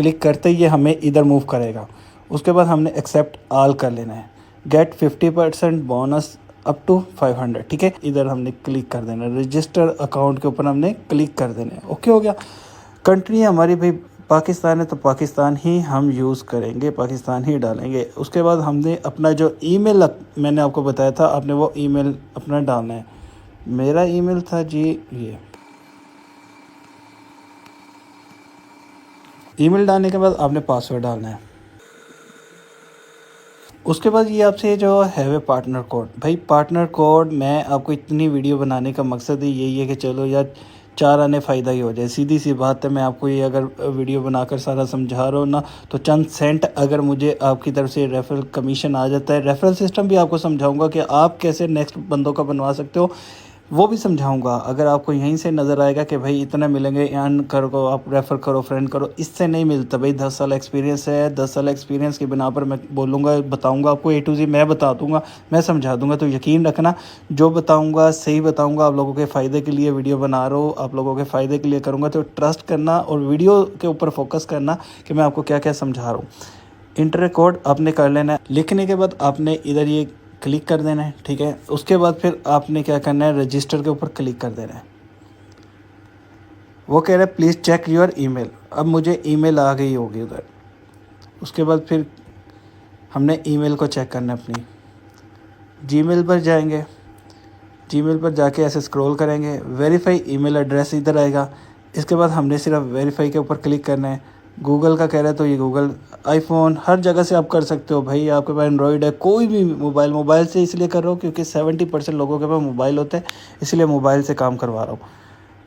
Click करते ही ये हमें इधर मूव करेगा। उसके बाद हमने एक्सेप्ट ऑल कर लेना है। गेट 50% बोनस अप टू 500, ठीक है। इधर हमने क्लिक कर देना है, रजिस्टर अकाउंट के ऊपर हमने क्लिक कर देना है। ओके हो गया। कंट्री हमारी भाई पाकिस्तान है तो पाकिस्तान ही हम यूज़ करेंगे, पाकिस्तान ही डालेंगे। उसके बाद हमने अपना जो ईमेल मैंने आपको बताया था, आपने वो ईमेल अपना डालना है। मेरा ईमेल था जी ये। ईमेल डालने के बाद आपने पासवर्ड डालना है। उसके बाद ये आपसे जो है पार्टनर कोड, भाई पार्टनर कोड मैं आपको इतनी वीडियो बनाने का मकसद ही यही है कि चलो यार 4 आने फ़ायदा ही हो जाए। सीधी सी बात है, मैं आपको ये अगर वीडियो बनाकर सारा समझा रहा हूँ ना, तो चंद सेंट अगर मुझे आपकी तरफ से रेफरल कमीशन आ जाता है, रेफरल सिस्टम भी आपको समझाऊंगा कि आप कैसे नेक्स्ट बंदों का बनवा सकते हो, वो भी समझाऊंगा। अगर आपको यहीं से नज़र आएगा कि भाई इतना मिलेंगे, अर्न करो, आप रेफ़र करो, फ्रेंड करो, इससे नहीं मिलता भाई। 10 साल एक्सपीरियंस है, 10 साल एक्सपीरियंस की बिना पर मैं बोलूँगा, बताऊँगा आपको A to Z मैं बता दूँगा, मैं समझा दूँगा। तो यकीन रखना, जो बताऊँगा सही बताऊँगा, आप लोगों के फ़ायदे के लिए वीडियो बना रहा हूँ, आप लोगों के फ़ायदे के लिए करूँगा। तो ट्रस्ट करना और वीडियो के ऊपर फोकस करना कि मैं आपको क्या क्या समझा रहा हूँ। इंटर कोड आपने कर लेना है। लिखने के बाद आपने इधर ये क्लिक कर देना है, ठीक है। उसके बाद फिर आपने क्या करना है, रजिस्टर के ऊपर क्लिक कर देना है। वो कह रहा है प्लीज़ चेक योर ईमेल। अब मुझे ईमेल आ गई होगी उधर। उसके बाद फिर हमने ईमेल को चेक करना है अपनी। जीमेल पर जाएंगे, जीमेल पर जाके ऐसे स्क्रॉल करेंगे, वेरीफाई ईमेल एड्रेस इधर आएगा। इसके बाद हमने सिर्फ वेरीफाई के ऊपर क्लिक करना है। गूगल का कह रहा है तो ये गूगल, आईफोन, हर जगह से आप कर सकते हो भाई। आपके पास एंड्रॉयड है, कोई भी मोबाइल से इसलिए कर रहा हूँ क्योंकि 70% लोगों के पास मोबाइल होते हैं, इसलिए मोबाइल से काम करवा रहा हूँ।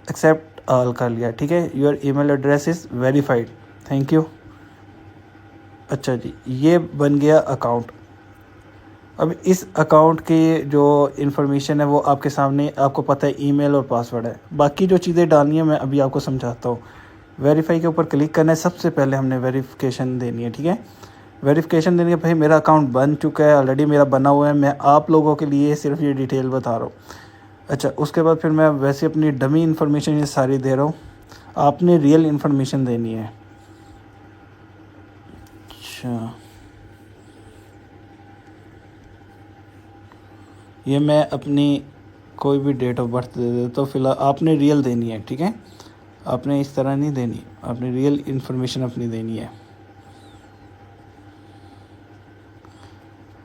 एक्सेप्ट ऑल कर लिया, ठीक है। Your email address is verified, thank you. अच्छा जी, ये बन गया अकाउंट। अब इस अकाउंट की जो इन्फॉर्मेशन है वो आपके सामने, आपको पता है ईमेल और पासवर्ड है। बाकी जो चीज़ें डालनी है मैं अभी आपको समझाता हूँ। वेरीफाई के ऊपर क्लिक करना है। सबसे पहले हमने वेरिफिकेशन देनी है, ठीक है। वेरिफिकेशन देने के भाई मेरा अकाउंट बन चुका है, ऑलरेडी मेरा बना हुआ है। मैं आप लोगों के लिए सिर्फ ये डिटेल बता रहा हूँ। अच्छा, उसके बाद फिर मैं वैसे अपनी डमी इन्फॉर्मेशन ये सारी दे रहा हूँ, आपने रियल इन्फॉर्मेशन देनी है। अच्छा, ये मैं अपनी कोई भी डेट ऑफ बर्थ दे देता हूँ। फिलहाल आपने रियल देनी है, ठीक है। आपने इस तरह नहीं देनी, आपने रियल इन्फॉर्मेशन अपनी देनी है।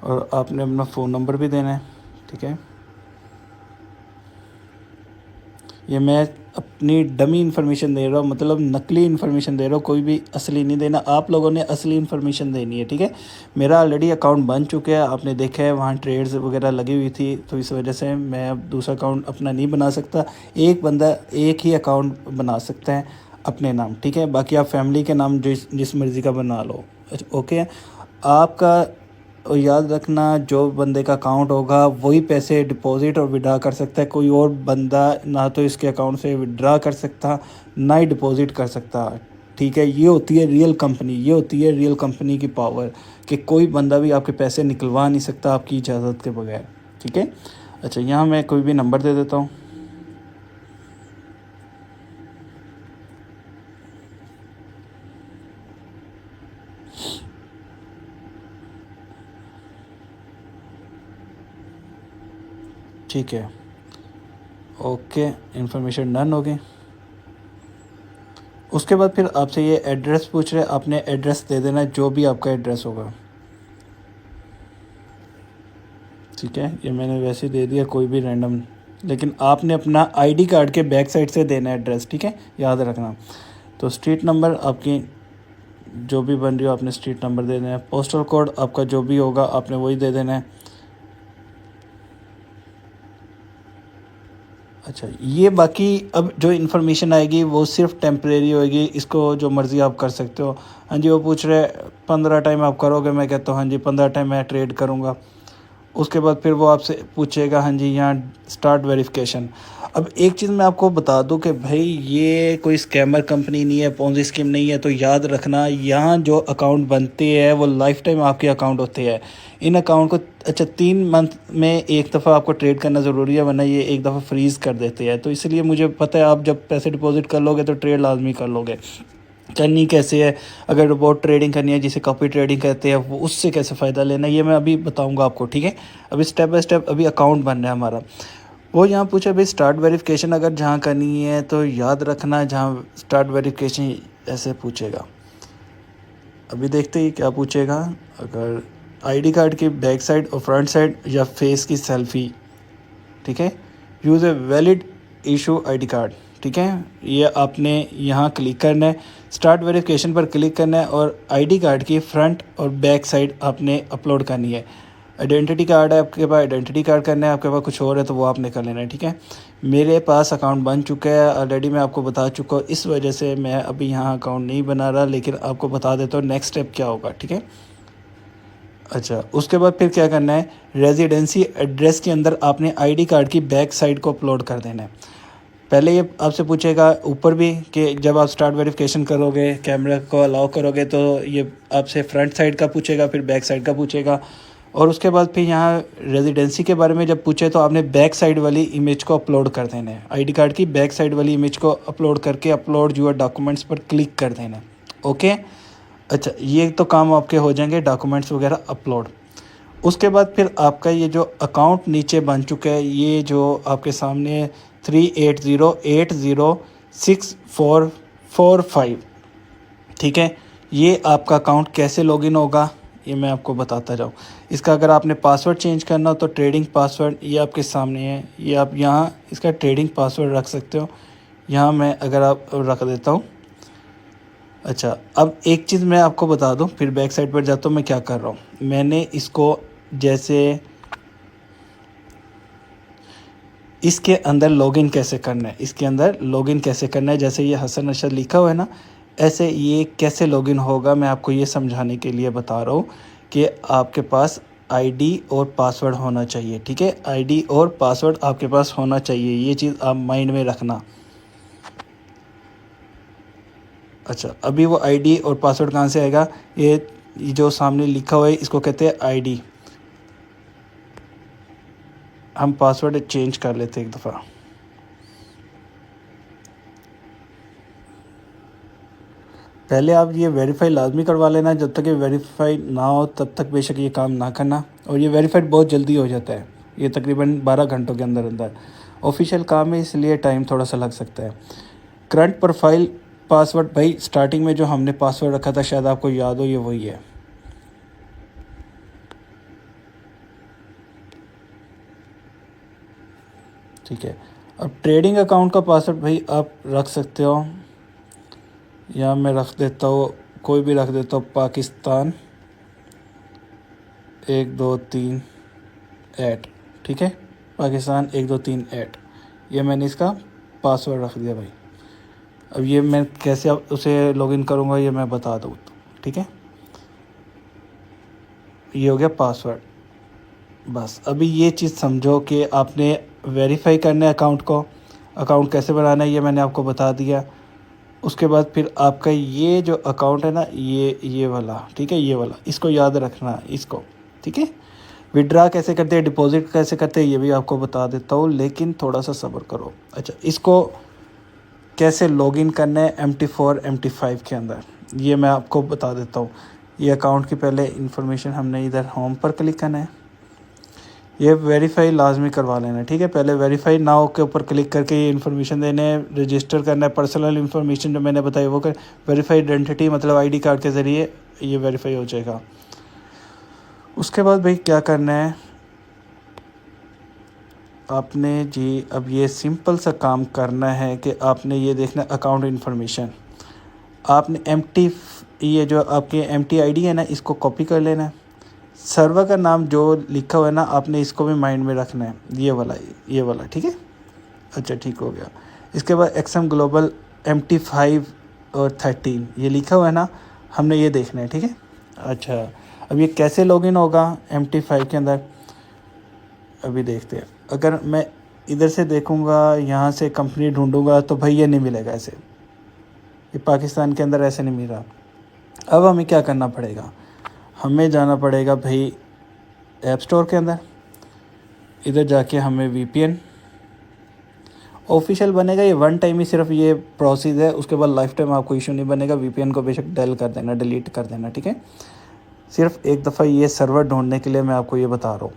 और आपने अपना फ़ोन नंबर भी देना है, ठीक है। ये मैं अपनी डमी इन्फॉर्मेशन दे रहा हूँ, मतलब नकली इन्फॉर्मेशन दे रहा हूँ, कोई भी असली नहीं देना। आप लोगों ने असली इन्फॉर्मेशन देनी है, ठीक है। मेरा ऑलरेडी अकाउंट बन चुका है, आपने देखा है वहाँ ट्रेड्स वगैरह लगी हुई थी, तो इस वजह से मैं अब दूसरा अकाउंट अपना नहीं बना सकता। एक बंदा एक ही अकाउंट बना सकता है अपने नाम, ठीक है। बाकी आप फैमिली के नाम जिस मर्ज़ी का बना लो, ओके। आपका और याद रखना, जो बंदे का अकाउंट होगा वही पैसे डिपॉजिट और विड्रा कर सकता है। कोई और बंदा ना तो इसके अकाउंट से विड्रा कर सकता, ना ही डिपॉजिट कर सकता, ठीक है। ये होती है रियल कंपनी, ये होती है रियल कंपनी की पावर, कि कोई बंदा भी आपके पैसे निकलवा नहीं सकता आपकी इजाज़त के बगैर, ठीक है। अच्छा, यहाँ मैं कोई भी नंबर दे देता हूँ। ठीक है, ओके, इन्फॉर्मेशन डन हो गई। उसके बाद फिर आपसे ये एड्रेस पूछ रहे हैं, आपने एड्रेस दे देना जो भी आपका एड्रेस होगा, ठीक है। ये मैंने वैसे दे दिया, कोई भी रैंडम, लेकिन आपने अपना आईडी कार्ड के बैक साइड से देना है एड्रेस, ठीक है, याद रखना। तो स्ट्रीट नंबर आपकी जो भी बन रही हो आपने स्ट्रीट नंबर दे देना है। पोस्टल कोड आपका जो भी होगा आपने वही दे देना है। अच्छा, ये बाकी अब जो इन्फॉर्मेशन आएगी वो सिर्फ टेम्परेरी होएगी, इसको जो मर्ज़ी आप कर सकते हो। हाँ जी, वो पूछ रहे 15 टाइम आप करोगे, मैं कहता हूँ हाँ जी 15 टाइम मैं ट्रेड करूँगा। उसके बाद फिर वो आपसे पूछेगा हाँ जी यहाँ स्टार्ट वेरिफिकेशन। अब एक चीज़ मैं आपको बता दूं कि भाई ये कोई स्कैमर कंपनी नहीं है, पोंजी स्कीम नहीं है। तो याद रखना, यहाँ जो अकाउंट बनते हैं वो लाइफ टाइम आपके अकाउंट होते हैं। इन अकाउंट को अच्छा 3 मंथ में एक दफ़ा आपको ट्रेड करना ज़रूरी है, वरना ये एक दफ़ा फ्रीज़ कर देते हैं। तो इसलिए मुझे पता है आप जब पैसे डिपॉजिट कर लोगे तो ट्रेड लाजमी कर लोगे। करनी कैसे है, अगर रोबोट ट्रेडिंग करनी है जिसे कॉपी ट्रेडिंग कहते हैं, वो उससे कैसे फ़ायदा लेना है, ये मैं अभी बताऊंगा आपको, ठीक है। अभी स्टेप बाय स्टेप अभी अकाउंट बन रहा है हमारा। वो यहाँ पूछा भाई स्टार्ट वेरिफिकेशन अगर जहाँ करनी है तो याद रखना जहाँ स्टार्ट वेरिफिकेशन ऐसे पूछेगा। अभी देखते ही क्या पूछेगा। अगर आईडी कार्ड की बैक साइड और फ्रंट साइड या फेस की सेल्फी, ठीक है। Use a valid issue ID card, ठीक है। ये आपने यहाँ क्लिक करना है, स्टार्ट वेरिफिकेशन पर क्लिक करना है और आईडी कार्ड की फ्रंट और बैक साइड आपने अपलोड करनी है। आइडेंटिटी कार्ड है आपके पास, आइडेंटिटी कार्ड करना है, आपके पास कुछ और है तो वो आपने कर लेना है, ठीक है। मेरे पास अकाउंट बन चुका है ऑलरेडी, मैं आपको बता चुका हूँ, इस वजह से मैं अभी यहाँ अकाउंट नहीं बना रहा, लेकिन आपको बता देता हूँ नेक्स्ट स्टेप क्या होगा, ठीक है। अच्छा, उसके बाद फिर क्या करना है, रेजिडेंसी एड्रेस के अंदर आपने आईडी कार्ड की बैक साइड को अपलोड कर देना है। पहले ये आपसे पूछेगा ऊपर भी कि जब आप स्टार्ट वेरिफिकेशन करोगे, कैमरा को अलाउ करोगे, तो ये आपसे फ्रंट साइड का पूछेगा, फिर बैक साइड का पूछेगा। और उसके बाद फिर यहाँ रेजिडेंसी के बारे में जब पूछे तो आपने बैक साइड वाली इमेज को अपलोड कर देना है। आईडी कार्ड की बैक साइड वाली इमेज को अपलोड करके अपलोड यूर डॉक्यूमेंट्स पर क्लिक कर देना है। ओके। अच्छा, ये तो काम आपके हो जाएंगे डॉक्यूमेंट्स वगैरह अपलोड। उसके बाद फिर आपका ये जो अकाउंट नीचे बन चुका है, ये जो आपके सामने 380806445, ठीक है। ये आपका अकाउंट कैसे लॉगिन होगा ये मैं आपको बताता जाऊँ। इसका अगर आपने पासवर्ड चेंज करना हो तो ट्रेडिंग पासवर्ड ये आपके सामने है, ये आप यहाँ इसका ट्रेडिंग पासवर्ड रख सकते हो। यहाँ मैं अगर आप रख देता हूँ। अच्छा, अब एक चीज़ मैं आपको बता दूं, फिर बैक साइड पर जाता हूँ मैं क्या कर रहा हूँ। मैंने इसको जैसे इसके अंदर लॉगिन कैसे करना है, इसके अंदर लॉगिन कैसे करना है, जैसे ये हसन अरशद लिखा हुआ है ना, ऐसे ये कैसे लॉगिन होगा मैं आपको ये समझाने के लिए बता रहा हूँ कि आपके पास आईडी और पासवर्ड होना चाहिए, ठीक है। आईडी और पासवर्ड आपके पास होना चाहिए, ये चीज़ आप माइंड में रखना। अच्छा, अभी वो आईडी और पासवर्ड कहाँ से आएगा, ये जो सामने लिखा हुआ है इसको कहते हैं आईडी। हम पासवर्ड चेंज कर लेते हैं एक दफ़ा। पहले आप ये वेरीफाई लाजमी करवा लेना, जब तक ये वेरीफाई ना हो तब तक बेशक ये काम ना करना। और ये वेरीफाइड बहुत जल्दी हो जाता है, ये तकरीबन 12 घंटों के अंदर अंदर ऑफिशियल काम है, इसलिए टाइम थोड़ा सा लग सकता है। करंट प्रोफाइल पासवर्ड, भाई स्टार्टिंग में जो हमने पासवर्ड रखा था शायद आपको याद हो, ये वही है। ठीक है। अब ट्रेडिंग अकाउंट का पासवर्ड भाई आप रख सकते हो, या मैं रख देता हूँ, कोई भी रख देता हूँ, पाकिस्तान 123 ठीक है, पाकिस्तान 123 ये मैंने इसका पासवर्ड रख दिया भाई। अब ये मैं कैसे अब उसे लॉगिन करूँगा ये मैं बता दूँ, ठीक है। ये हो गया पासवर्ड। बस अभी ये चीज़ समझो कि आपने वेरीफाई करना है अकाउंट को, अकाउंट कैसे बनाना है ये मैंने आपको बता दिया। उसके बाद फिर आपका ये जो अकाउंट है ना, ये वाला, ठीक है, ये वाला, इसको याद रखना इसको, ठीक है। विड्रा कैसे करते हैं, डिपॉजिट कैसे करते हैं ये भी आपको बता देता हूँ, लेकिन थोड़ा सा सब्र करो। अच्छा, इसको कैसे लॉगिन करना है MT4 MT5 के अंदर ये मैं आपको बता देता हूँ। ये अकाउंट की पहले इन्फॉर्मेशन हमने इधर होम पर क्लिक करना है, ये वेरीफाई लाजमी करवा लेना है, ठीक है। पहले वेरीफाई नाउ के ऊपर क्लिक करके ये इन्फॉर्मेशन देने हैं, रजिस्टर करना है, पर्सनल इन्फॉर्मेशन जो मैंने बताई वो कर, वेरीफाई आइडेंटिटी मतलब आईडी कार्ड के ज़रिए ये वेरीफाई हो जाएगा। उसके बाद भाई क्या करना है आपने जी, अब ये सिंपल सा काम करना है कि आपने ये देखना अकाउंट इन्फॉर्मेशन, आपने ये जो आपके MT ID है ना, इसको कॉपी कर लेना है। सर्वर का नाम जो लिखा हुआ है ना, आपने इसको भी माइंड में रखना है, ये वाला, ठीक है। अच्छा, ठीक हो गया। इसके बाद XM ग्लोबल MT5 और 13 ये लिखा हुआ है ना, हमने ये देखना है, ठीक है। अच्छा, अब ये कैसे लॉगिन होगा MT5 के अंदर अभी देखते हैं। अगर मैं इधर से देखूँगा, यहाँ से कंपनी ढूंढूंगा तो भाई ये नहीं मिलेगा, ऐसे ये पाकिस्तान के अंदर ऐसे नहीं मिल रहा। अब हमें क्या करना पड़ेगा, हमें जाना पड़ेगा भाई ऐप स्टोर के अंदर, इधर जाके हमें VPN ऑफिशियल बनेगा, ये वन टाइम ही सिर्फ ये प्रोसेस है, उसके बाद लाइफ टाइम आपको इशू नहीं बनेगा। वीपीएन को बेशक डेल कर देना, डिलीट कर देना, ठीक है। सिर्फ एक दफ़ा ये सर्वर ढूंढने के लिए मैं आपको ये बता रहा हूँ।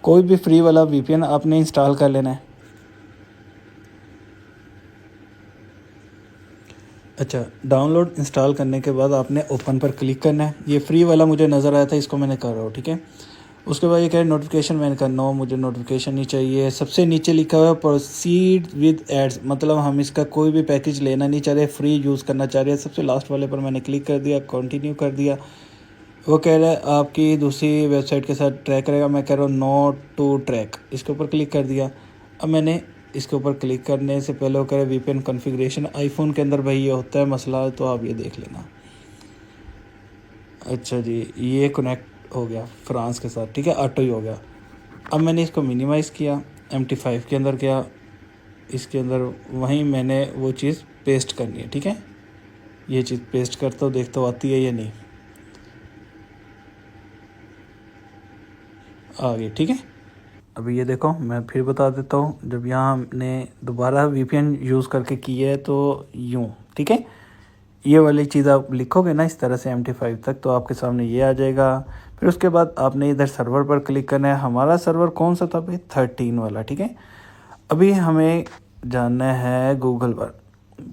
कोई भी फ्री वाला वीपीएन आपने इंस्टॉल कर लेना है। अच्छा, डाउनलोड इंस्टॉल करने के बाद आपने ओपन पर क्लिक करना है। ये फ्री वाला मुझे नज़र आया था, इसको मैंने कर रहा हूँ, ठीक है। उसके बाद ये कह नोटिफिकेशन मैंने करना हो, मुझे नोटिफिकेशन नहीं चाहिए। सबसे नीचे लिखा हुआ है प्रोसीड विद एड्स, मतलब हम इसका कोई भी पैकेज लेना नहीं चाह रहे, फ्री यूज़ करना चाह रहे हैं। सबसे लास्ट वाले पर मैंने क्लिक कर दिया, कंटिन्यू कर दिया। वो कह रहा है आपकी दूसरी वेबसाइट के साथ ट्रैक करेगा, मैं कह रहा हूँ नॉट टू ट्रैक, इसके ऊपर क्लिक कर दिया। अब मैंने इसके ऊपर क्लिक करने से पहले वो कह रहा है वीपीएन कॉन्फ़िगरेशन आईफोन के अंदर भाई ये होता है मसला, तो आप ये देख लेना। अच्छा जी, ये कनेक्ट हो गया फ्रांस के साथ, ठीक है, ऑटो ही हो गया। अब मैंने इसको मिनिमाइज़ किया, MT5 के अंदर गया, इसके अंदर वहीं मैंने वो चीज़ पेस्ट करनी है, ठीक है। ये चीज़ पेस्ट करता हूँ, देखता हूँ आती है या नहीं, आ गई, ठीक है। अभी ये देखो, मैं फिर बता देता हूँ, जब यहाँ हमने दोबारा वीपीएन यूज़ करके की है तो यूँ, ठीक है। ये वाली चीज़ आप लिखोगे ना इस तरह से MT5 तक, तो आपके सामने ये आ जाएगा। फिर उसके बाद आपने इधर सर्वर पर क्लिक करना है। हमारा सर्वर कौन सा था भाई? 13 वाला, ठीक है। अभी हमें जानना है गूगल पर।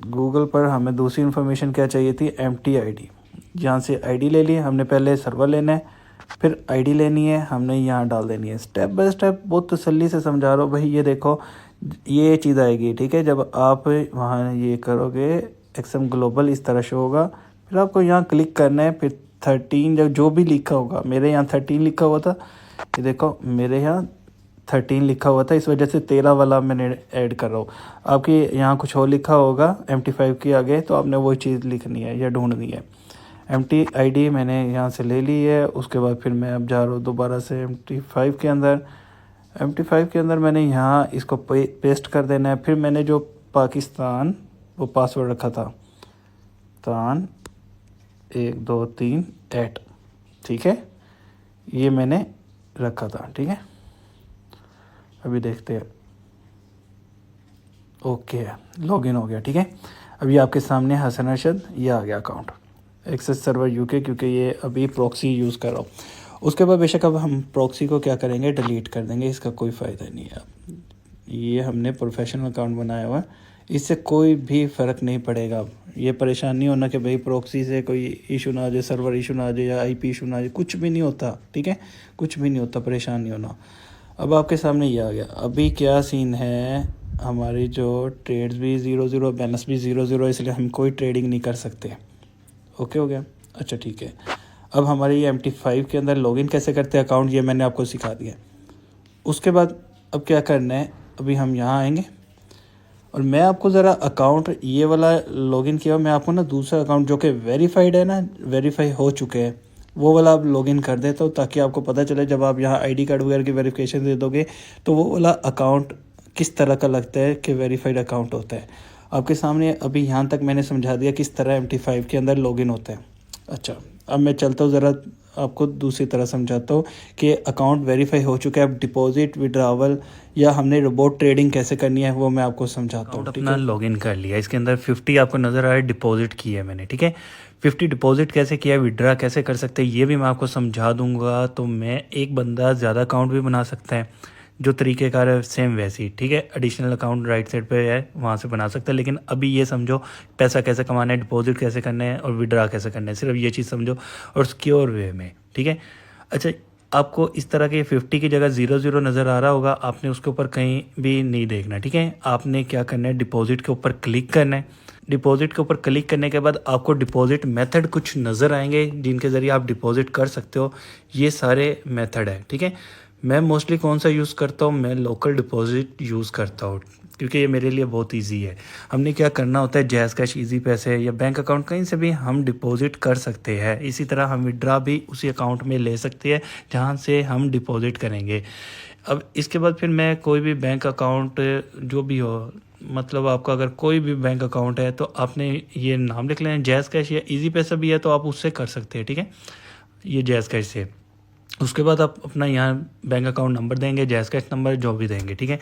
गूगल पर हमें दूसरी इन्फॉर्मेशन क्या चाहिए थी? MT ID। यहाँ से ID ले ली हमने, पहले सर्वर लेना है, फिर ID लेनी है, हमने यहाँ डाल देनी है। स्टेप बाय स्टेप बहुत तसल्ली से समझा रहा हूँ भाई। ये देखो, ये चीज़ आएगी, ठीक है। जब आप वहाँ ये करोगे एक्सएम ग्लोबल इस तरह से होगा, फिर आपको यहाँ क्लिक करना है। फिर 13 जब जो भी लिखा होगा, मेरे यहाँ 13 लिखा हुआ था, ये देखो मेरे यहाँ 13 लिखा हुआ था, इस वजह से 13 वाला मैंने ऐड कर रहा हूँ। आपके यहाँ कुछ और लिखा होगा MT5 के आगे, तो आपने वो चीज़ लिखनी है या ढूंढनी है। MT ID मैंने यहाँ से ले ली है। उसके बाद फिर मैं अब जा रहा हूँ दोबारा से MT5 के अंदर। MT5 के अंदर मैंने यहाँ इसको पेस्ट कर देना है। फिर मैंने जो पाकिस्तान वो पासवर्ड रखा था, तान 123 ठीक है, ये मैंने रखा था, ठीक है। अभी देखते हैं, ओके, लॉगिन हो गया, ठीक है। अभी आपके सामने हसन अरशद ये आ गया अकाउंट, एक्सेस सर्वर यूके, क्योंकि ये अभी प्रॉक्सी यूज़ कर रहा हूँ। उसके बाद बेशक अब हम प्रॉक्सी को क्या करेंगे, डिलीट कर देंगे, इसका कोई फ़ायदा नहीं है। ये हमने प्रोफेशनल अकाउंट बनाया हुआ है, इससे कोई भी फ़र्क नहीं पड़ेगा। अब ये परेशान नहीं होना कि भाई प्रॉक्सी से कोई इशू ना आ जाए, सर्वर इशू ना आ जाए या IP इशू ना आ जाए, कुछ भी नहीं होता, ठीक है, कुछ भी नहीं होता, परेशान नहीं होना। अब आपके सामने ये आ गया। अभी क्या सीन है, हमारी जो ट्रेड्स भी 0-0, बैलेंस भी 0-0, इसलिए हम कोई ट्रेडिंग नहीं कर सकते। ओके हो गया, अच्छा ठीक है। अब हमारे ये MT5 के अंदर लॉगिन कैसे करते हैं अकाउंट, ये मैंने आपको सिखा दिया। उसके बाद अब क्या करना है, अभी हम यहाँ आएंगे और मैं आपको ज़रा अकाउंट ये वाला लॉगिन किया, मैं आपको ना दूसरा अकाउंट जो कि वेरीफाइड है ना, वेरीफाई हो चुके हैं, वो वाला आप लॉगिन कर देता हूँ, ताकि आपको पता चले जब आप यहाँ ID कार्ड वगैरह की वेरिफिकेशन दे दोगे तो वो वाला अकाउंट किस तरह का लगता है कि वेरीफाइड अकाउंट होता है। आपके सामने अभी यहाँ तक मैंने समझा दिया किस तरह MT5 के अंदर लॉगिन होता है। अच्छा, अब मैं चलता हूँ ज़रा आपको दूसरी तरह समझाता हूँ कि अकाउंट वेरीफाई हो चुका है। अब डिपॉजिट, विड्रावल या हमने रोबोट ट्रेडिंग कैसे करनी है वो मैं आपको समझाता हूँ। अपना लॉगिन कर लिया, इसके अंदर 50 आपको नज़र आ रहा है, डिपॉजिट की है मैंने, ठीक है। 50 डिपॉजिट कैसे किया, विड्रा कैसे कर सकते हैं, ये भी मैं आपको समझा दूंगा। तो मैं एक बंदा ज़्यादा अकाउंट भी बना सकता है, जो तरीक़ेकार है सेम वैसे ही, ठीक है। एडिशनल अकाउंट राइट साइड पे है, वहाँ से बना सकते हैं। लेकिन अभी ये समझो पैसा कैसे कमाना है, डिपॉजिट कैसे करना है और विड्रा कैसे करना है, सिर्फ ये चीज़ समझो, और सिक्योर वे में, ठीक है। अच्छा, आपको इस तरह के 50 की जगह 0-0 नज़र आ रहा होगा, आपने उसके ऊपर कहीं भी नहीं देखना, ठीक है। आपने क्या करना है, डिपॉजिट के ऊपर क्लिक करना है। डिपॉजिट के ऊपर क्लिक करने के बाद आपको डिपॉजिट मेथड कुछ नज़र आएंगे जिनके ज़रिए आप डिपॉजिट कर सकते हो। ये सारे मेथड है, ठीक है। मैं मोस्टली कौन सा यूज़ करता हूँ, मैं लोकल डिपॉजिट यूज़ करता हूँ, क्योंकि ये मेरे लिए बहुत इजी है। हमने क्या करना होता है, जैज़ कैश, इजी पैसे या बैंक अकाउंट, कहीं से भी हम डिपॉजिट कर सकते हैं। इसी तरह हम विड्रा भी उसी अकाउंट में ले सकते हैं जहाँ से हम डिपॉजिट करेंगे। अब इसके बाद फिर मैं कोई भी बैंक अकाउंट जो भी हो, मतलब आपका अगर कोई भी बैंक अकाउंट है तो आपने ये नाम लिख लेना, जैज़ कैश या इजी पैसा भी है तो आप उससे कर सकते हैं, ठीक है। ये जैज़ कैश से उसके बाद आप अपना यहाँ बैंक अकाउंट नंबर देंगे, जैज़ कैश नंबर जो भी देंगे, ठीक है।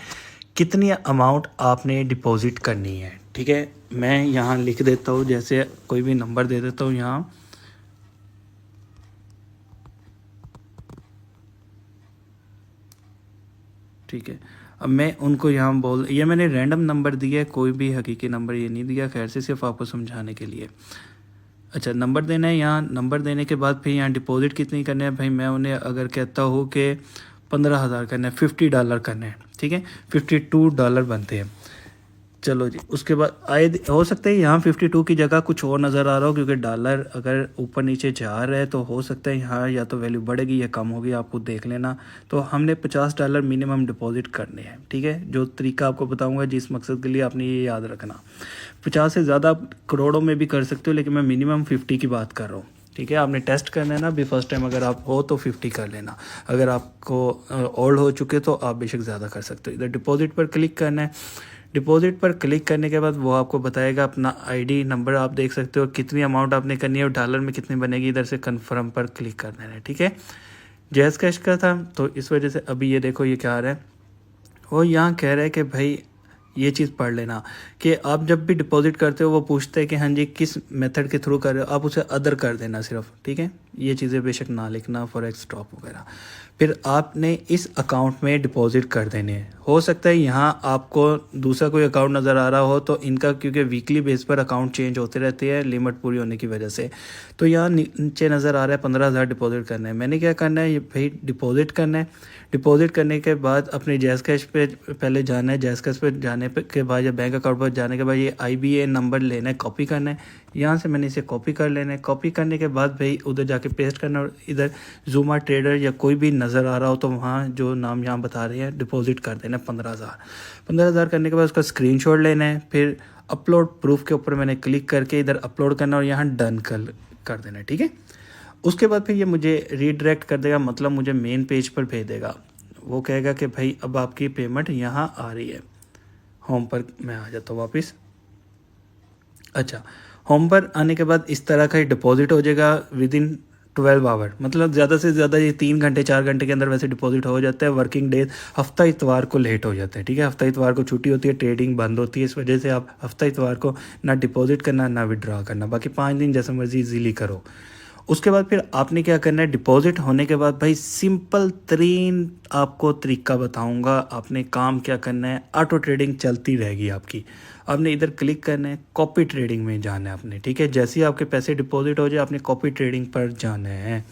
कितनी अमाउंट आपने डिपॉजिट करनी है, ठीक है। मैं यहाँ लिख देता हूँ, जैसे कोई भी नंबर दे देता हूँ यहाँ, ठीक है। अब मैं उनको यहाँ ये मैंने रैंडम नंबर दिया है, कोई भी हकीकी नंबर ये नहीं दिया, खैर से सिर्फ आपको समझाने के लिए। अच्छा, नंबर देना है। यहाँ नंबर देने के बाद फिर यहाँ डिपॉजिट कितनी करनी है भाई, मैं उन्हें अगर कहता हूँ कि 15,000 करना है, $50 करना है, ठीक है, $52 बनते हैं। चलो जी, उसके बाद आए हो सकता है यहाँ 52 की जगह कुछ और नज़र आ रहा हो, क्योंकि डॉलर अगर ऊपर नीचे जा रहा है तो हो सकता है यहाँ या तो वैल्यू बढ़ेगी या कम होगी, आपको देख लेना। तो हमने $50 मिनिमम डिपॉजिट करने हैं, ठीक है। जो तरीका आपको बताऊंगा जिस मकसद के लिए, आपने ये याद रखना। 50 से ज़्यादा करोड़ों में भी कर सकते हो, लेकिन मैं मिनिमम 50 की बात कर रहा हूँ, ठीक है। आपने टेस्ट करना है ना अभी फर्स्ट टाइम, अगर आप हो तो 50 कर लेना, अगर आपको ओल्ड हो चुके तो आप बेशक ज़्यादा कर सकते हो। इधर डिपॉजिट पर क्लिक करना है। डिपॉजिट पर क्लिक करने के बाद वो आपको बताएगा अपना आईडी नंबर, आप देख सकते हो कितनी अमाउंट आपने करनी है और डॉलर में कितनी बनेगी। इधर से कन्फर्म पर क्लिक करना है, ठीक है। जैज़ कैश का था तो इस वजह से अभी ये देखो ये क्या आ रहा है, वो यहाँ कह रहा है कि भाई ये चीज़ पढ़ लेना कि आप जब भी डिपॉजिट करते हो वो पूछते हैं कि हाँ जी किस मेथड के थ्रू कर रहे हो, आप उसे अदर कर देना सिर्फ, ठीक है। ये चीज़ें बेशक ना लिखना, फॉरेक्स स्टॉक वगैरह। फिर आपने इस अकाउंट में डिपॉजिट कर देने हैं। हो सकता है यहाँ आपको दूसरा कोई अकाउंट नज़र आ रहा हो, तो इनका क्योंकि वीकली बेस पर अकाउंट चेंज होते रहते हैं लिमिट पूरी होने की वजह से, तो यहाँ नीचे नज़र आ रहा है 15,000 डिपॉजिट करना है। मैंने क्या करना है, ये भाई डिपॉजिट करना है। डिपॉजिट करने के बाद अपने जैज़ कैश पे पहले जाना है, जैज़ कैश पे जाने के बाद या बैंक अकाउंट पर जाने के बाद ये IBA नंबर लेना है, कॉपी करना है। यहाँ से मैंने इसे कॉपी कर लेना है। कॉपी करने के बाद भाई उधर जाके पेस्ट करना, और इधर ज़ूमा ट्रेडर या कोई भी नज़र आ रहा हो तो वहाँ जो नाम यहाँ बता रहे हैं डिपॉजिट कर देना है 15,000 करने के बाद उसका स्क्रीनशॉट लेना है। फिर अपलोड प्रूफ के ऊपर मैंने क्लिक करके इधर अपलोड करना और यहाँ डन कर देना है, ठीक है। उसके बाद फिर ये मुझे रीडायरेक्ट कर देगा, मतलब मुझे मेन पेज पर भेज देगा। वो कहेगा कि भाई अब आपकी पेमेंट यहाँ आ रही है। होम पर मैं आ जाता हूँ वापस। अच्छा, होम पर आने के बाद इस तरह का डिपॉजिट हो जाएगा विद इन 12 आवर, मतलब ज़्यादा से ज़्यादा ये 3 घंटे 4 घंटे के अंदर वैसे डिपॉजिट हो जाता है। वर्किंग डेज हफ्ता इतवार को लेट हो जाता है, ठीक है। हफ्ता इतवार को छुट्टी होती है, ट्रेडिंग बंद होती है, इस वजह से आप हफ्ता इतवार को ना डिपॉजिट करना ना विड्रॉ करना, बाकी 5 दिन जैसे मर्जी इजीली करो। उसके बाद फिर आपने क्या करना है, डिपॉजिट होने के बाद भाई सिंपल तरीन आपको तरीका बताऊंगा। आपने काम क्या करना है, ऑटो ट्रेडिंग चलती रहेगी आपकी। आपने इधर क्लिक करना है, कॉपी ट्रेडिंग में जाना है आपने, ठीक है। जैसे ही आपके पैसे डिपॉजिट हो जाए आपने कॉपी ट्रेडिंग पर जाना है।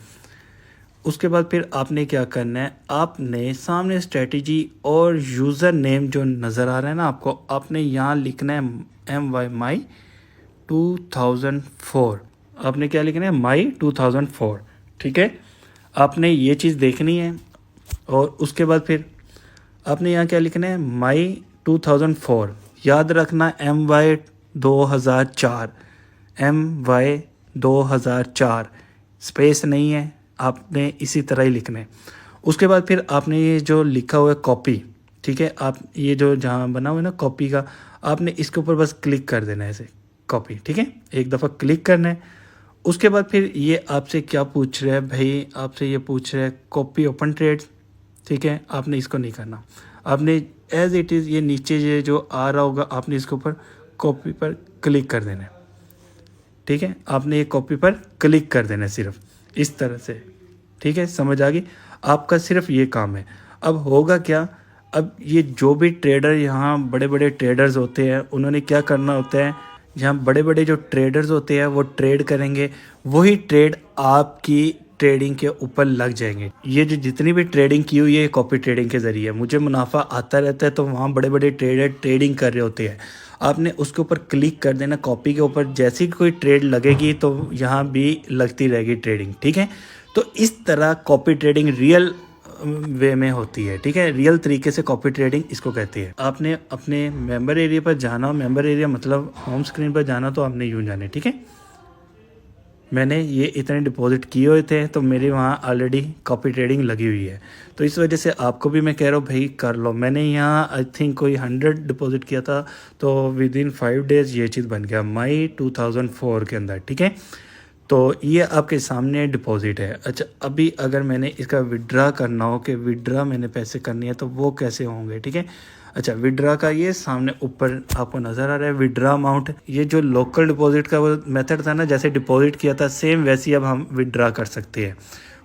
उसके बाद फिर आपने क्या करना है, आपने सामने स्ट्रेटजी और यूज़र नेम जो नज़र आ रहा है ना आपको, आपने यहाँ लिखना है MY 2004। आपने क्या लिखना है, माई 2004, ठीक है। आपने ये चीज़ देखनी है। और उसके बाद फिर आपने यहाँ क्या लिखना है, माई 2004। याद रखना MY 2004, MY 2004, स्पेस नहीं है, आपने इसी तरह ही लिखना है। उसके बाद फिर आपने ये जो लिखा हुआ है कॉपी, ठीक है, आप ये जो जहाँ बना हुआ है ना कॉपी का, आपने इसके ऊपर बस क्लिक कर देना है ऐसे, कॉपी, ठीक है। एक दफ़ा क्लिक करना है। उसके बाद फिर ये आपसे क्या पूछ रहा है भाई, आपसे ये पूछ रहा है कॉपी ओपन ट्रेड, ठीक है। आपने इसको नहीं करना, आपने एज इट इज़ ये नीचे ये जो आ रहा होगा आपने इसके ऊपर कॉपी पर क्लिक कर देना है, ठीक है। आपने ये कॉपी पर क्लिक कर देना है सिर्फ इस तरह से, ठीक है। समझ आ गई, आपका सिर्फ ये काम है। अब होगा क्या, अब ये जो भी ट्रेडर यहाँ बड़े बड़े ट्रेडर्स होते हैं उन्होंने क्या करना होता है, जहाँ बड़े बड़े जो ट्रेडर्स होते हैं वो ट्रेड करेंगे, वही ट्रेड आपकी ट्रेडिंग के ऊपर लग जाएंगे। ये जो जितनी भी ट्रेडिंग की हुई है कॉपी ट्रेडिंग के ज़रिए मुझे मुनाफा आता रहता है, तो वहाँ बड़े बड़े ट्रेडर ट्रेडिंग कर रहे होते हैं। आपने उसके ऊपर क्लिक कर देना, कॉपी के ऊपर, जैसी कोई ट्रेड लगेगी तो यहाँ भी लगती रहेगी ट्रेडिंग, ठीक है। तो इस तरह कॉपी ट्रेडिंग रियल वे में होती है, ठीक है। रियल तरीके से कॉपी ट्रेडिंग इसको कहती है। आपने अपने मेंबर एरिया पर जाना, मेंबर एरिया मतलब होम स्क्रीन पर जाना, तो आपने यूँ जाने, ठीक है। मैंने ये इतने डिपॉजिट किए हुए थे तो मेरी वहाँ ऑलरेडी कॉपी ट्रेडिंग लगी हुई है, तो इस वजह से आपको भी मैं कह रहा हूँ भाई कर लो। मैंने यहाँ आई थिंक कोई 100 डिपॉजिट किया था, तो विद इन 5 डेज़ ये चीज़ बन गया माई 2004 के अंदर, ठीक है। तो ये आपके सामने डिपॉजिट है। अच्छा, अभी अगर मैंने इसका विड्रा करना हो कि विड्रा मैंने पैसे करनी है तो वो कैसे होंगे, ठीक है। अच्छा, विड्रा का ये सामने ऊपर आपको नज़र आ रहा है विड्रा अमाउंट। ये जो लोकल डिपॉजिट का वो मेथड था ना, जैसे डिपॉजिट किया था सेम वैसे ही अब हम विड्रा कर सकते हैं।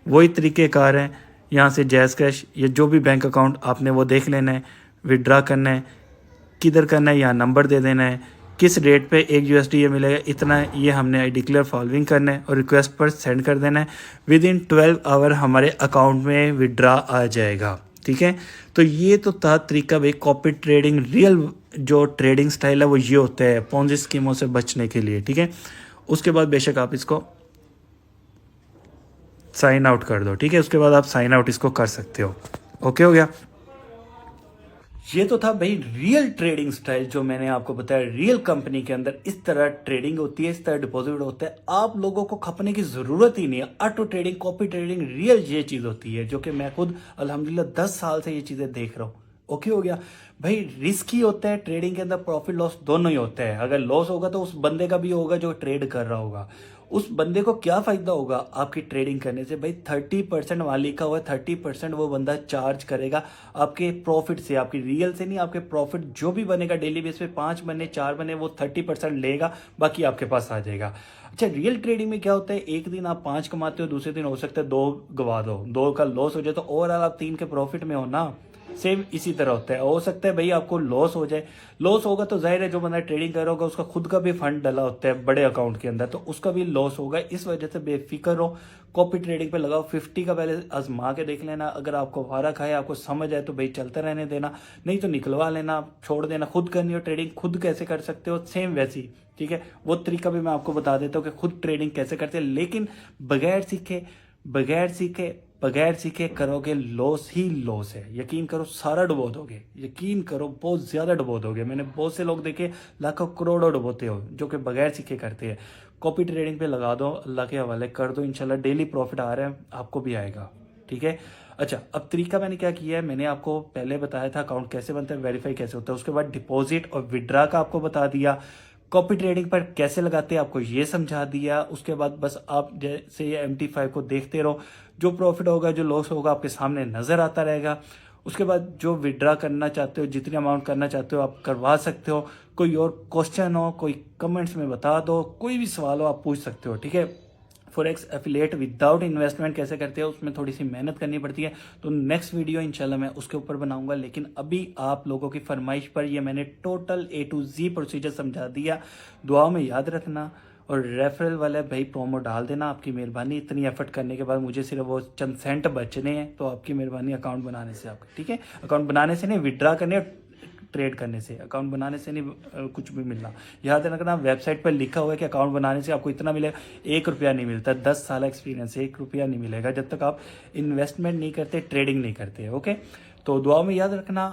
वही तरीक़ेकार है। यहाँ से जैज़ कैश या जो भी बैंक अकाउंट आपने वो देख लेना है, विड्रा करना है, किधर करना है, यहाँ नंबर दे देना है, किस रेट पे 1 USD ये मिलेगा इतना, ये हमने डिक्लेयर फॉलोइंग करना है और रिक्वेस्ट पर सेंड कर देना है। विद इन 12 आवर हमारे अकाउंट में विड्रा आ जाएगा, ठीक है। तो ये तो था तरीका भाई कॉपी ट्रेडिंग। रियल जो ट्रेडिंग स्टाइल है वो ये होता है पोंजी स्कीमों से बचने के लिए, ठीक है। उसके बाद बेशक आप इसको साइन आउट कर दो, ठीक है। उसके बाद आप साइन आउट इसको कर सकते हो। ओके हो गया। ये तो था भाई रियल ट्रेडिंग स्टाइल जो मैंने आपको बताया। रियल कंपनी के अंदर इस तरह ट्रेडिंग होती है, इस तरह डिपॉजिट होता है। आप लोगों को खपने की जरूरत ही नहीं है। Auto trading, copy trading, real ये चीज होती है जो कि मैं खुद अल्हम्दुलिल्लाह 10 साल से ये चीजें देख रहा हूँ। ओके हो गया भाई। रिस्क ही होता है ट्रेडिंग के अंदर, प्रॉफिट लॉस दोनों ही होता है। अगर लॉस होगा तो उस बंदे का भी होगा जो ट्रेड कर रहा होगा। उस बंदे को क्या फायदा होगा आपकी ट्रेडिंग करने से भाई? 30% वहां लिखा हुआ है, 30% वो बंदा चार्ज करेगा आपके प्रॉफिट से, आपकी रियल से नहीं। आपके प्रॉफिट जो भी बनेगा डेली बेस पे 5 बने 4 बने वो 30% लेगा, बाकी आपके पास आ जाएगा। अच्छा, रियल ट्रेडिंग में क्या होता है, एक दिन आप 5 कमाते हो, दूसरे दिन हो सकता है 2 गवा दो, 2 का लॉस हो जाए तो ओवरऑल आप 3 के प्रॉफिट में हो ना। सेम इसी तरह होता है। हो सकता है भाई आपको लॉस हो जाए, लॉस होगा तो जाहिर है जो बंदा ट्रेडिंग कर रहा होगा उसका खुद का भी फंड डला होता है बड़े अकाउंट के अंदर, तो उसका भी लॉस होगा। इस वजह से बेफिक्र हो, कॉपी ट्रेडिंग पे लगाओ। 50 का पहले आजमा के देख लेना, अगर आपको वारा खाए, आपको समझ आए तो भाई चलते रहने देना, नहीं तो निकलवा लेना, छोड़ देना। खुद करनी हो ट्रेडिंग, खुद कैसे कर सकते हो सेम वैसी, ठीक है। वो तरीका भी मैं आपको बता देता हूँ कि खुद ट्रेडिंग कैसे करते हैं, लेकिन बगैर सीखे करोगे लॉस ही लॉस है। यकीन करो सारा डुबो दोगे, यकीन करो बहुत ज्यादा डुबो दोगे। मैंने बहुत से लोग देखे लाखों करोड़ों डुबोते हो जो कि बगैर सीखे करते हैं। कॉपी ट्रेडिंग पे लगा दो, अल्लाह के हवाले कर दो, इंशाल्लाह डेली प्रॉफिट आ रहा है, आपको भी आएगा, ठीक है। अच्छा, अब तरीका मैंने क्या किया है, मैंने आपको पहले बताया था अकाउंट कैसे बनता है, वेरीफाई कैसे होता है, उसके बाद डिपॉजिट और विड्रा का आपको बता दिया। कॉपी ट्रेडिंग पर कैसे लगाते हैं आपको ये समझा दिया। उसके बाद बस आप जैसे ये MT5 को देखते रहो, जो प्रॉफिट होगा जो लॉस होगा आपके सामने नजर आता रहेगा। उसके बाद जो विड्रा करना चाहते हो, जितनी अमाउंट करना चाहते हो आप करवा सकते हो। कोई और क्वेश्चन हो, कोई कमेंट्स में बता दो, कोई भी सवाल हो आप पूछ सकते हो, ठीक है। फॉरेक्स एफिलिएट विदाउट इन्वेस्टमेंट कैसे करते हैं, उसमें थोड़ी सी मेहनत करनी पड़ती है, तो नेक्स्ट वीडियो इंशाल्लाह मैं उसके ऊपर बनाऊंगा। लेकिन अभी आप लोगों की फरमाइश पर ये मैंने total A to Z procedure समझा दिया। दुआ में याद रखना और रेफरल वाले भाई प्रोमो डाल देना, आपकी मेहरबानी। इतनी एफर्ट करने के बाद मुझे सिर्फ वो चंद सेंट बचने हैं, तो आपकी मेहरबानी अकाउंट बनाने से आपका, ठीक है। अकाउंट बनाने से नहीं, विड्रा करने ट्रेड करने से, अकाउंट बनाने से नहीं कुछ भी मिलना। याद रखना वेबसाइट पर लिखा हुआ है कि अकाउंट बनाने से आपको इतना मिलेगा, 1 रुपया नहीं मिलता। 10 साल एक्सपीरियंस, 1 रुपया नहीं मिलेगा जब तक आप इन्वेस्टमेंट नहीं करते, ट्रेडिंग नहीं करते, ओके। तो दुआ में याद रखना।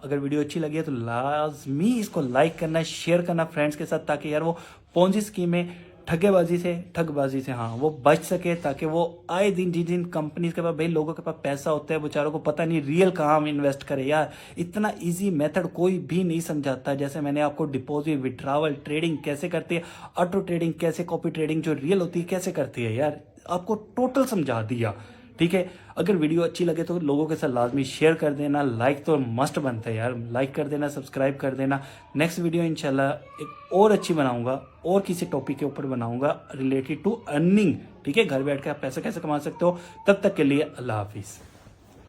अगर वीडियो अच्छी लगी है तो लाजमी इसको लाइक करना, शेयर करना फ्रेंड्स के साथ, ताकि यार वो पोंजी स्कीमें ठगबाजी से हाँ वो बच सके, ताकि वो आए दिन जिन जिन कंपनीज के पास भाई लोगों के पास पैसा होता है, बेचारों को पता नहीं रियल कहाँ हम इन्वेस्ट करें। यार इतना इजी मेथड कोई भी नहीं समझाता। जैसे मैंने आपको डिपॉजिट, विड्रावल, ट्रेडिंग कैसे करती है, ऑटो ट्रेडिंग कैसे, कॉपी ट्रेडिंग जो रियल होती है कैसे करती है, यार आपको टोटल समझा दिया, ठीक है। अगर वीडियो अच्छी लगे तो लोगों के साथ लाजमी शेयर कर देना, लाइक तो मस्ट बनता है यार, लाइक कर देना, सब्सक्राइब कर देना। नेक्स्ट वीडियो इंशाल्लाह एक और अच्छी बनाऊंगा, और किसी टॉपिक के ऊपर बनाऊंगा रिलेटेड टू अर्निंग, ठीक है। घर बैठ के आप पैसा कैसे कमा सकते हो। तब तक के लिए अल्लाह हाफिज़।